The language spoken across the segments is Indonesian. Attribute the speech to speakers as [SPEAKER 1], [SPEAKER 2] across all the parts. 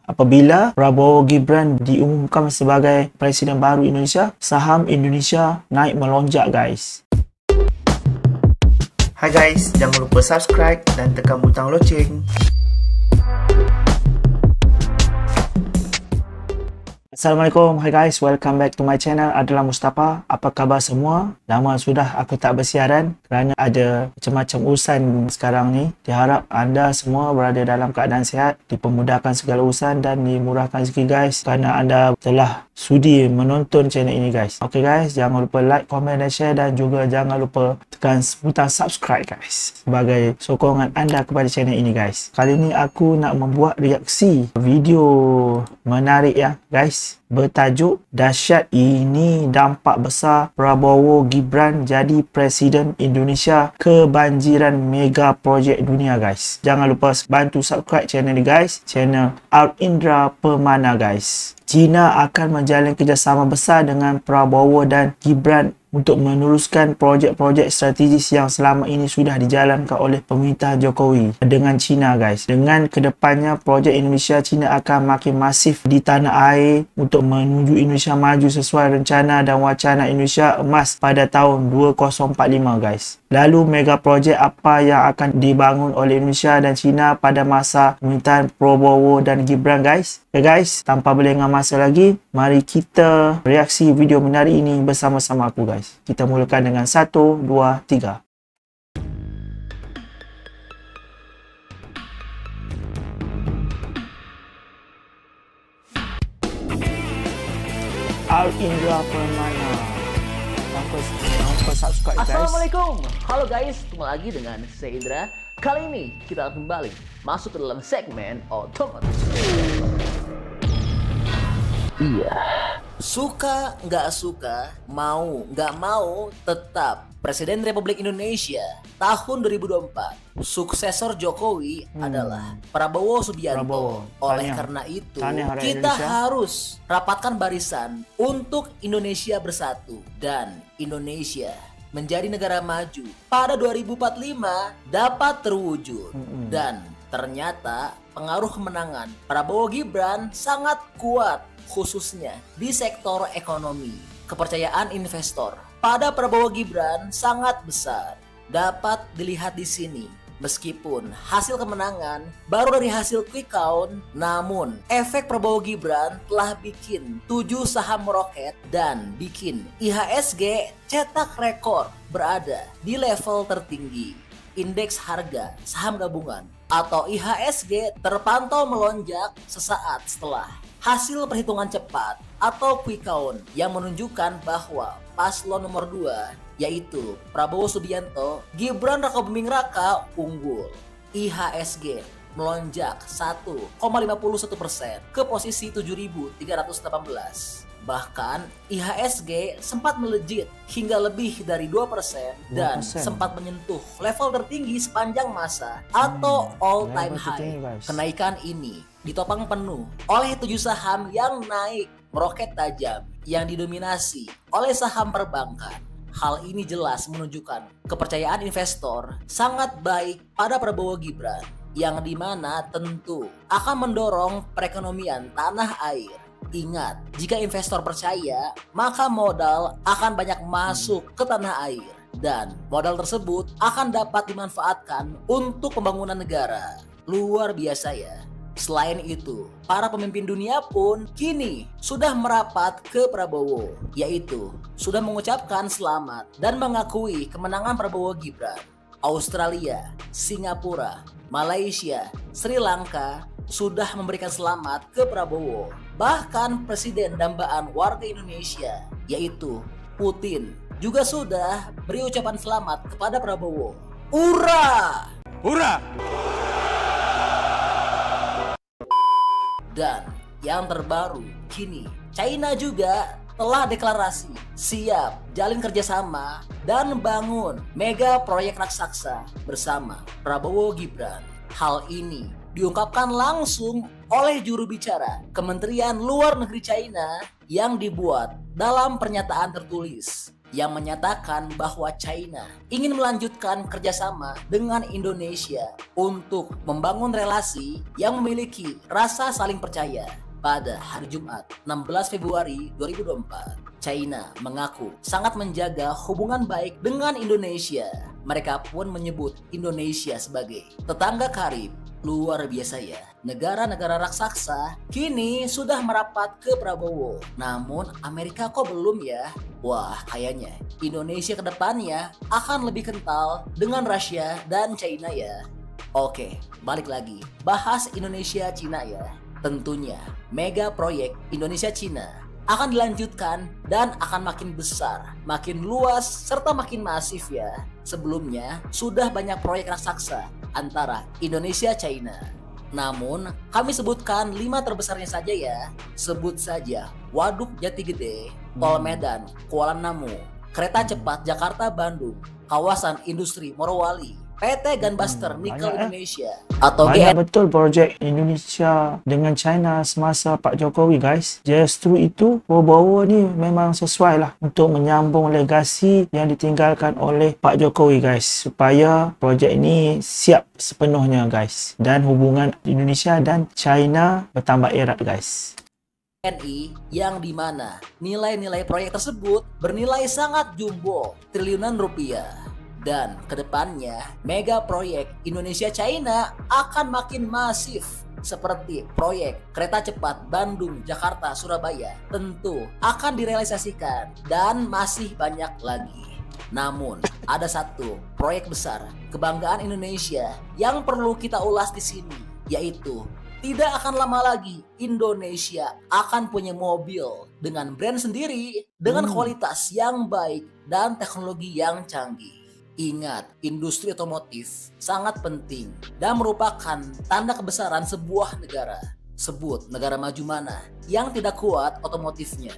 [SPEAKER 1] apabila Prabowo Gibran diumumkan sebagai Presiden baru Indonesia, saham Indonesia naik melonjak guys. Hai guys, jangan lupa subscribe dan tekan butang loceng. Assalamualaikum, hi guys, welcome back to my channel. Adalah Mustafa. Apa khabar semua? Lama sudah aku tak bersiaran kerana ada macam-macam urusan sekarang ni. Diharap anda semua berada dalam keadaan sihat, dipermudahkan segala urusan dan dimurahkan rezeki guys, kerana anda telah sudi menonton channel ini guys. Okay guys, jangan lupa like, komen dan share, dan juga jangan lupa tekan butang subscribe guys sebagai sokongan anda kepada channel ini guys. Kali ni aku nak membuat reaksi video menarik ya guys, bertajuk dahsyat ini dampak besar Prabowo Gibran jadi Presiden Indonesia, kebanjiran mega projek dunia guys. Jangan lupa bantu subscribe channel ni guys, channel Out Indra Permana guys. China akan menjalin kerjasama besar dengan Prabowo dan Gibran untuk meneruskan projek-projek strategis yang selama ini sudah dijalankan oleh pemerintah Jokowi dengan China guys. Dengan kedepannya projek Indonesia-China akan makin masif di tanah air untuk menuju Indonesia maju sesuai rencana dan wacana Indonesia emas pada tahun 2045 guys. Lalu mega projek apa yang akan dibangun oleh Indonesia dan China pada masa pemerintahan Prabowo dan Gibran guys? Okay guys, tanpa berlengah masa lagi, mari kita reaksi video menarik ini bersama-sama aku guys. Kita mulakan dengan 1, 2, 3. Al Indra Permana. Tanpa subscribe guys.
[SPEAKER 2] Assalamualaikum. Halo guys, ketemu lagi dengan saya Indra. Kali ini kita akan kembali masuk ke dalam segmen otomotif. Iya. Suka nggak suka, mau nggak mau, tetap Presiden Republik Indonesia tahun 2024. Suksesor Jokowi adalah Prabowo Subianto. Oleh karena itu, kita harus rapatkan barisan untuk Indonesia bersatu dan Indonesia menjadi negara maju pada 2045 dapat terwujud. Dan ternyata pengaruh kemenangan Prabowo Gibran sangat kuat, khususnya di sektor ekonomi. Kepercayaan investor pada Prabowo Gibran sangat besar. Dapat dilihat di sini. Meskipun hasil kemenangan baru dari hasil quick count, namun efek Prabowo Gibran telah bikin 7 saham meroket dan bikin IHSG cetak rekor berada di level tertinggi. Indeks harga saham gabungan atau IHSG terpantau melonjak sesaat setelah hasil perhitungan cepat atau quick count yang menunjukkan bahwa paslon nomor 2 yaitu Prabowo Subianto, Gibran Rakabuming Raka unggul. IHSG melonjak 1,51% ke posisi 7.318. Bahkan IHSG sempat melejit hingga lebih dari 2% dan sempat menyentuh level tertinggi sepanjang masa atau all time high. Kenaikan ini ditopang penuh oleh 7 saham yang naik meroket tajam yang didominasi oleh saham perbankan. Hal ini jelas menunjukkan kepercayaan investor sangat baik pada Prabowo Gibran, yang dimana tentu akan mendorong perekonomian tanah air. Ingat, jika investor percaya, maka modal akan banyak masuk ke tanah air, dan modal tersebut akan dapat dimanfaatkan untuk pembangunan negara. Luar biasa ya. Selain itu, para pemimpin dunia pun kini sudah merapat ke Prabowo, yaitu sudah mengucapkan selamat dan mengakui kemenangan Prabowo Gibran. Australia, Singapura, Malaysia, Sri Lanka sudah memberikan selamat ke Prabowo. Bahkan Presiden dambaan warga Indonesia, yaitu Putin, juga sudah beri ucapan selamat kepada Prabowo. Hurra! Hurra! Dan yang terbaru, kini China juga telah deklarasi siap jalin kerjasama dan bangun mega proyek raksasa bersama Prabowo Gibran. Hal ini diungkapkan langsung oleh juru bicara Kementerian Luar Negeri China yang dibuat dalam pernyataan tertulis yang menyatakan bahwa China ingin melanjutkan kerjasama dengan Indonesia untuk membangun relasi yang memiliki rasa saling percaya. Pada hari Jumat 16 Februari 2024, China mengaku sangat menjaga hubungan baik dengan Indonesia. Mereka pun menyebut Indonesia sebagai tetangga karib. Luar biasa ya, negara-negara raksasa kini sudah merapat ke Prabowo. Namun Amerika kok belum ya? Wah, kayaknya Indonesia ke depannya akan lebih kental dengan Rusia dan China ya. Oke, balik lagi bahas Indonesia-Cina ya. Tentunya mega proyek Indonesia-Cina akan dilanjutkan dan akan makin besar, makin luas, serta makin masif ya. Sebelumnya sudah banyak proyek raksasa antara Indonesia-China. Namun kami sebutkan 5 terbesarnya saja ya. Sebut saja Waduk Jati Gede, Tol Medan, Kuala Namu, Kereta Cepat Jakarta-Bandung, Kawasan Industri Morowali, PT Gunbuster Nikel Indonesia atau
[SPEAKER 1] banyak betul projek Indonesia dengan China semasa Pak Jokowi guys. Justru itu bawa-bawa ni memang sesuai lah untuk menyambung legasi yang ditinggalkan oleh Pak Jokowi guys, supaya projek ini siap sepenuhnya guys dan hubungan Indonesia dan China bertambah erat guys.
[SPEAKER 2] TNI yang dimana nilai-nilai proyek tersebut bernilai sangat jumbo, triliunan rupiah. Dan kedepannya mega proyek Indonesia-China akan makin masif, seperti proyek kereta cepat Bandung-Jakarta-Surabaya tentu akan direalisasikan dan masih banyak lagi. Namun ada satu proyek besar kebanggaan Indonesia yang perlu kita ulas di sini, yaitu tidak akan lama lagi Indonesia akan punya mobil dengan brand sendiri dengan kualitas yang baik dan teknologi yang canggih. Ingat, industri otomotif sangat penting dan merupakan tanda kebesaran sebuah negara. Sebut negara maju mana yang tidak kuat otomotifnya.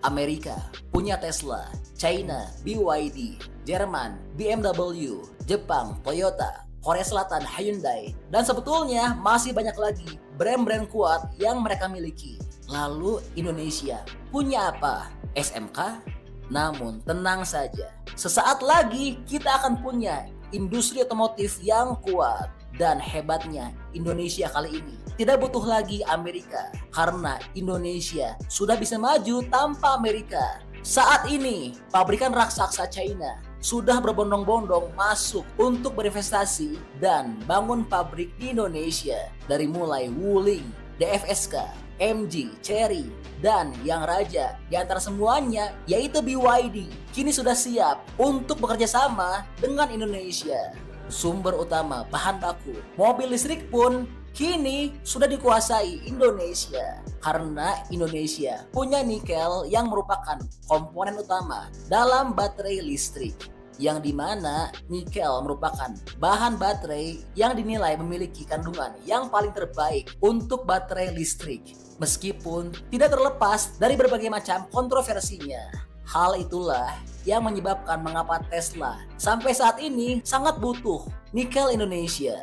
[SPEAKER 2] Amerika punya Tesla, China BYD, Jerman BMW, Jepang Toyota, Korea Selatan Hyundai, dan sebetulnya masih banyak lagi brand-brand kuat yang mereka miliki. Lalu Indonesia punya apa? SMK? Namun tenang saja, sesaat lagi kita akan punya industri otomotif yang kuat. Dan hebatnya Indonesia kali ini tidak butuh lagi Amerika, karena Indonesia sudah bisa maju tanpa Amerika. Saat ini pabrikan raksasa China sudah berbondong-bondong masuk untuk berinvestasi dan bangun pabrik di Indonesia, dari mulai Wuling, DFSK, MG, Chery, dan yang raja di antara semuanya yaitu BYD kini sudah siap untuk bekerja sama dengan Indonesia. Sumber utama bahan baku mobil listrik pun kini sudah dikuasai Indonesia, karena Indonesia punya nikel yang merupakan komponen utama dalam baterai listrik, yang dimana nikel merupakan bahan baterai yang dinilai memiliki kandungan yang paling terbaik untuk baterai listrik, meskipun tidak terlepas dari berbagai macam kontroversinya. Hal itulah yang menyebabkan mengapa Tesla sampai saat ini sangat butuh nikel Indonesia.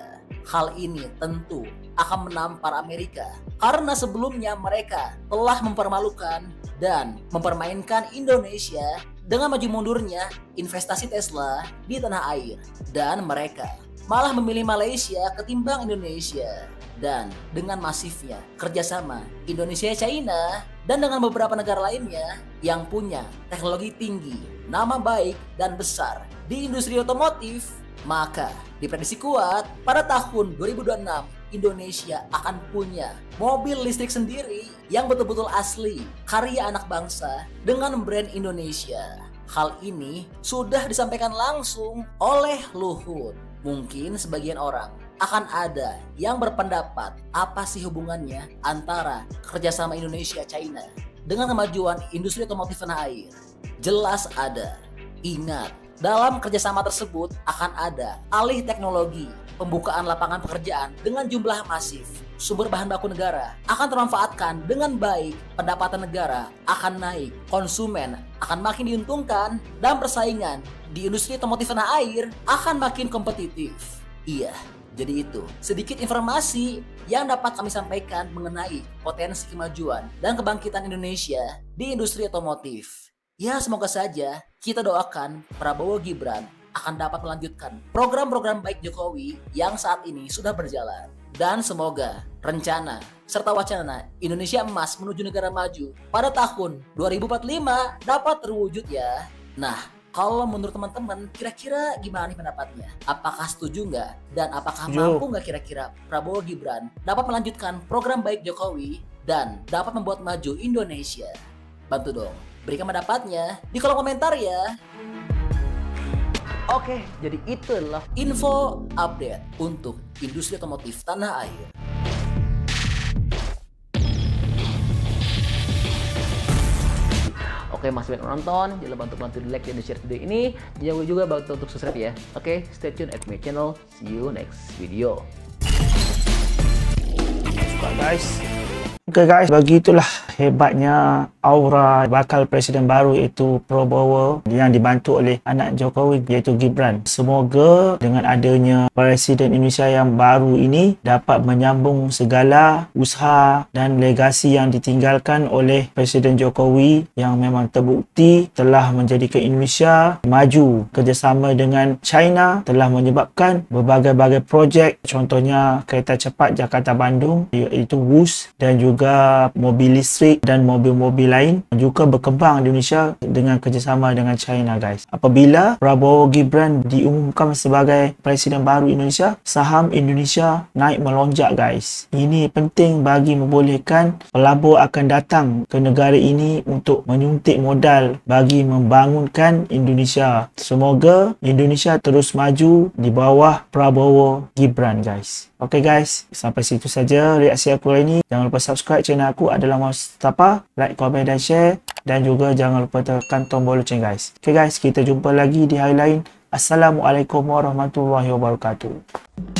[SPEAKER 2] Hal ini tentu akan menampar Amerika, karena sebelumnya mereka telah mempermalukan dan mempermainkan Indonesia dengan maju mundurnya investasi Tesla di tanah air, dan mereka malah memilih Malaysia ketimbang Indonesia. Dan dengan masifnya kerjasama Indonesia-China dan dengan beberapa negara lainnya yang punya teknologi tinggi, nama baik dan besar di industri otomotif, maka diprediksi kuat pada tahun 2026 Indonesia akan punya mobil listrik sendiri yang betul-betul asli, karya anak bangsa dengan brand Indonesia. Hal ini sudah disampaikan langsung oleh Luhut. Mungkin sebagian orang akan ada yang berpendapat apa sih hubungannya antara kerjasama Indonesia-China dengan kemajuan industri otomotif tanah air. Jelas ada. Ingat, dalam kerjasama tersebut akan ada alih teknologi, pembukaan lapangan pekerjaan dengan jumlah masif, sumber bahan baku negara akan termanfaatkan dengan baik, pendapatan negara akan naik, konsumen akan makin diuntungkan, dan persaingan di industri otomotif tanah air akan makin kompetitif. Iya, jadi itu sedikit informasi yang dapat kami sampaikan mengenai potensi kemajuan dan kebangkitan Indonesia di industri otomotif. Ya semoga saja kita doakan Prabowo Gibran akan dapat melanjutkan program-program baik Jokowi yang saat ini sudah berjalan. Dan semoga rencana serta wacana Indonesia emas menuju negara maju pada tahun 2045 dapat terwujud ya. Nah, kalau menurut teman-teman, kira-kira gimana nih pendapatnya? Apakah setuju nggak? Dan apakah mampu nggak kira-kira Prabowo Gibran dapat melanjutkan program baik Jokowi dan dapat membuat maju Indonesia? Bantu dong, berikan pendapatnya di kolom komentar ya. Oke, jadi itulah info update untuk industri otomotif tanah air. Oke, masih banyak nonton, jangan lupa untuk bantu di like dan di share video ini. Jangan lupa juga bantu untuk subscribe ya. Oke, stay tune at my channel. See you next video.
[SPEAKER 1] Suka guys. Oke guys, begitulah hebatnya aura bakal presiden baru iaitu Prabowo yang dibantu oleh anak Jokowi iaitu Gibran. Semoga dengan adanya presiden Indonesia yang baru ini dapat menyambung segala usaha dan legasi yang ditinggalkan oleh Presiden Jokowi yang memang terbukti telah menjadikan Indonesia maju. Kerjasama dengan China telah menyebabkan berbagai-bagai projek, contohnya kereta cepat Jakarta-Bandung iaitu WUS, dan juga mobil listrik dan mobil-mobil lain juga berkembang di Indonesia dengan kerjasama dengan China guys. Apabila Prabowo Gibran diumumkan sebagai presiden baru Indonesia, saham Indonesia naik melonjak guys. Ini penting bagi membolehkan pelabur akan datang ke negara ini untuk menyuntik modal bagi membangunkan Indonesia. Semoga Indonesia terus maju di bawah Prabowo Gibran guys. Oke guys, sampai situ saja reaksi aku hari ini. Jangan lupa subscribe channel aku adalah Mustafa, like, komen dan share, dan juga jangan lupa tekan tombol lonceng guys. Oke guys, kita jumpa lagi di hari lain. Assalamualaikum warahmatullahi wabarakatuh.